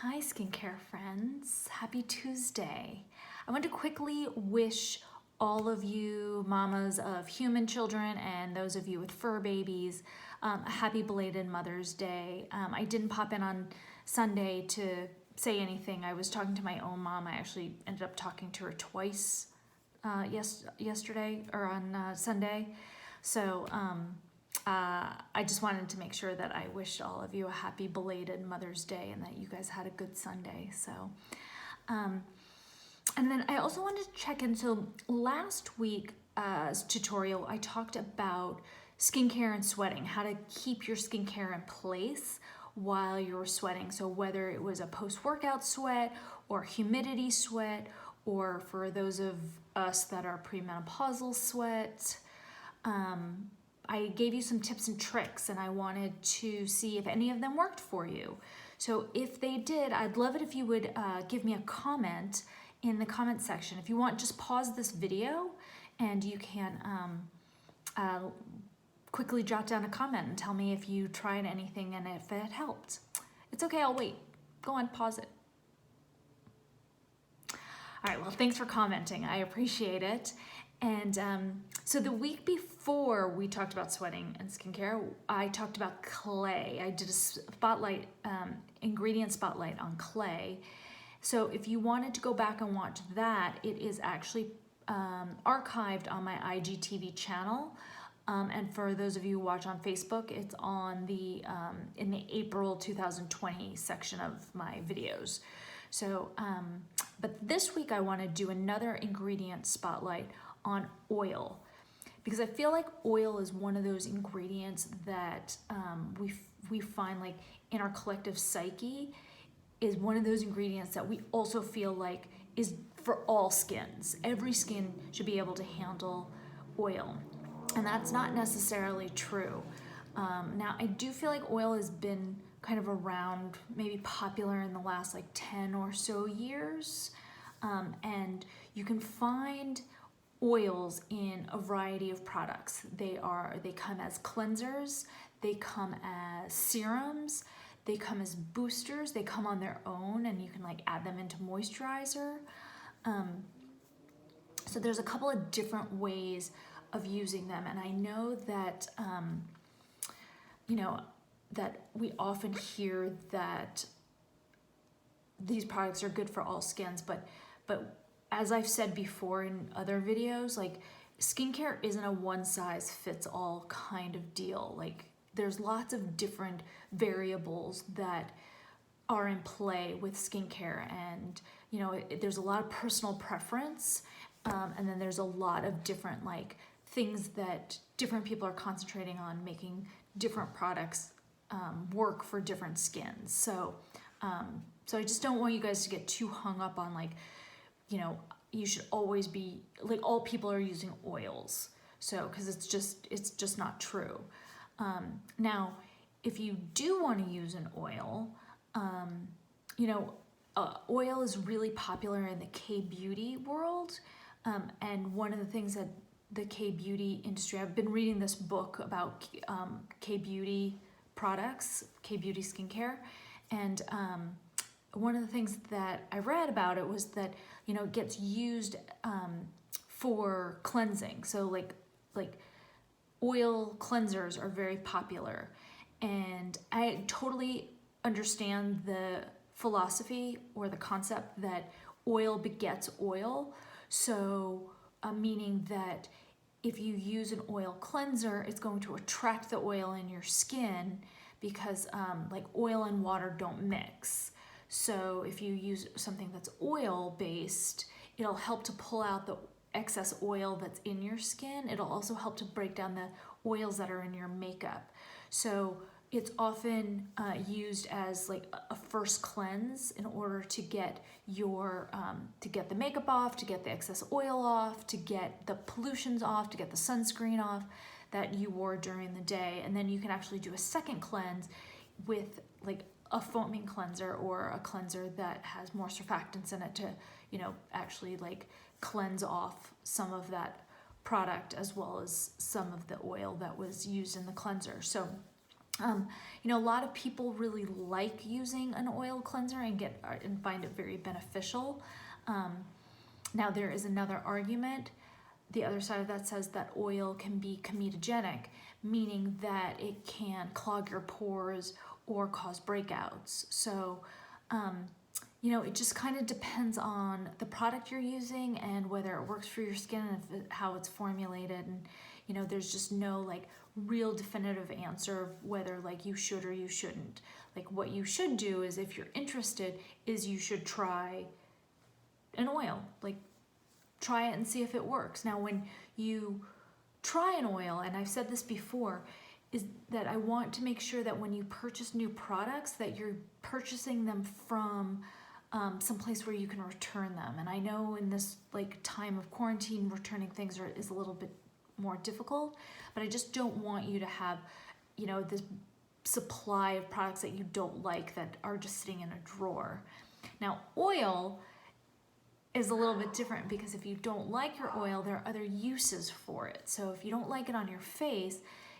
Hi skincare friends, happy Tuesday. I want to quickly wish all of you mamas of human children and those of you with fur babies a happy belated Mother's Day. I didn't pop in on Sunday to say anything. I was talking to my own mom. I actually ended up talking to her twice yesterday or on Sunday. So I just wanted to make sure that I wished all of you a happy belated Mother's Day and that you guys had a good Sunday. So, and then I also wanted to check in. So last week's tutorial, I talked about skincare and sweating, how to keep your skincare in place while you're sweating. So whether it was a post-workout sweat or humidity sweat, or for those of us that are premenopausal sweat, I gave you some tips and tricks and I wanted to see if any of them worked for you. So if they did, I'd love it if you would give me a comment in the comment section. If you want, just pause this video and you can quickly jot down a comment and tell me if you tried anything and if it helped. It's okay, I'll wait. Go on, pause it. All right, well, thanks for commenting. I appreciate it. And so the week before we talked about sweating and skincare, I talked about clay. I did a spotlight, ingredient spotlight on clay. So if you wanted to go back and watch that, it is actually archived on my IGTV channel. And for those of you who watch on Facebook, it's on the in the April 2020 section of my videos. So, but this week I want to do another ingredient spotlight on oil, because I feel like oil is one of those ingredients that we find, like, in our collective psyche, is one of those ingredients that we also feel like is for all skins. Every skin should be able to handle oil, and that's not necessarily true. Now, I do feel like oil has been kind of around, maybe popular in the last like 10 or so years, and you can find oils in a variety of products. They come as cleansers, they come as serums, they come as boosters, they come on their own and you can like add them into moisturizer. So there's a couple of different ways of using them, and I know that that we often hear that these products are good for all skins, but as I've said before in other videos, like, skincare isn't a one-size-fits-all kind of deal. Like, there's lots of different variables that are in play with skincare, and there's a lot of personal preference, and then there's a lot of different like things that different people are concentrating on, making different products work for different skins. So so I just don't want you guys to get too hung up on, like, you should always be like, all people are using oils. So, because it's just not true. Now, if you do want to use an oil, oil is really popular in the K-beauty world. And one of the things that the K-beauty industry, I've been reading this book about K-beauty products, K-beauty skincare, and one of the things that I read about it was that it gets used for cleansing. So like oil cleansers are very popular, and I totally understand the philosophy or the concept that oil begets oil. So meaning that if you use an oil cleanser, it's going to attract the oil in your skin, because like oil and water don't mix. So if you use something that's oil-based, it'll help to pull out the excess oil that's in your skin. It'll also help to break down the oils that are in your makeup. So it's often used as like a first cleanse in order to get your to get the makeup off, to get the excess oil off, to get the pollutions off, to get the sunscreen off that you wore during the day. And then you can actually do a second cleanse with like a foaming cleanser or a cleanser that has more surfactants in it to, actually like cleanse off some of that product as well as some of the oil that was used in the cleanser. So You know, a lot of people really like using an oil cleanser and find it very beneficial. Now there is another argument. The other side of that says that oil can be comedogenic, meaning that it can clog your pores or cause breakouts. So, you know, it just kind of depends on the product you're using and whether it works for your skin and how it's formulated. And, you know, there's just no like real definitive answer of whether like you should or you shouldn't. Like what you should do is, if you're interested, is you should try an oil. Like try it and see if it works. Now when you try an oil, and I've said this before, is that I want to make sure that when you purchase new products that you're purchasing them from someplace where you can return them. And I know in this like time of quarantine, returning things is a little bit more difficult, but I just don't want you to have, you know, this supply of products that you don't like that are just sitting in a drawer. Now oil is a little bit different, because if you don't like your oil, there are other uses for it. So if you don't like it on your face,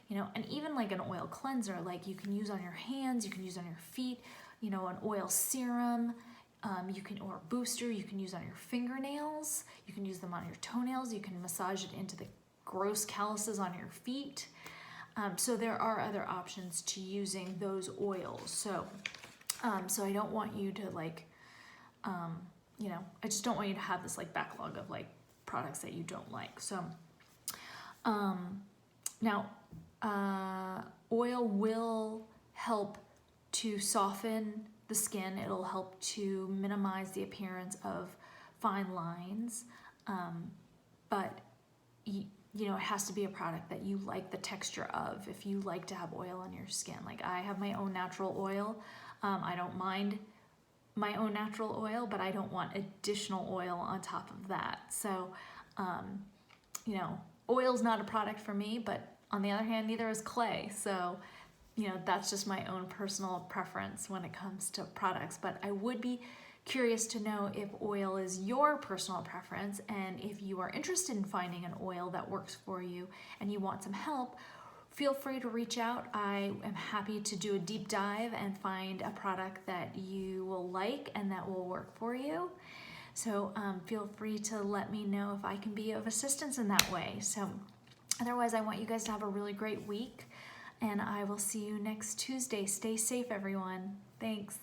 you know, and even like an oil cleanser, like you can use on your hands, you can use on your feet, you know, an oil serum, or a booster, you can use on your fingernails, you can use them on your toenails, you can massage it into the gross calluses on your feet. So there are other options to using those oils. So, so I don't want you to like, you know, I just don't want you to have this like backlog of like products that you don't like. So, now, oil will help to soften the skin. It'll help to minimize the appearance of fine lines. But you know, it has to be a product that you like the texture of. If you like to have oil on your skin, like I have my own natural oil. I don't mind my own natural oil, but I don't want additional oil on top of that. So, you know, oil's not a product for me, but on the other hand, neither is clay. So, you know, that's just my own personal preference when it comes to products. But I would be curious to know if oil is your personal preference, and if you are interested in finding an oil that works for you and you want some help, feel free to reach out. I am happy to do a deep dive and find a product that you will like and that will work for you. So feel free to let me know if I can be of assistance in that way. So otherwise, I want you guys to have a really great week, and I will see you next Tuesday. Stay safe, everyone. Thanks.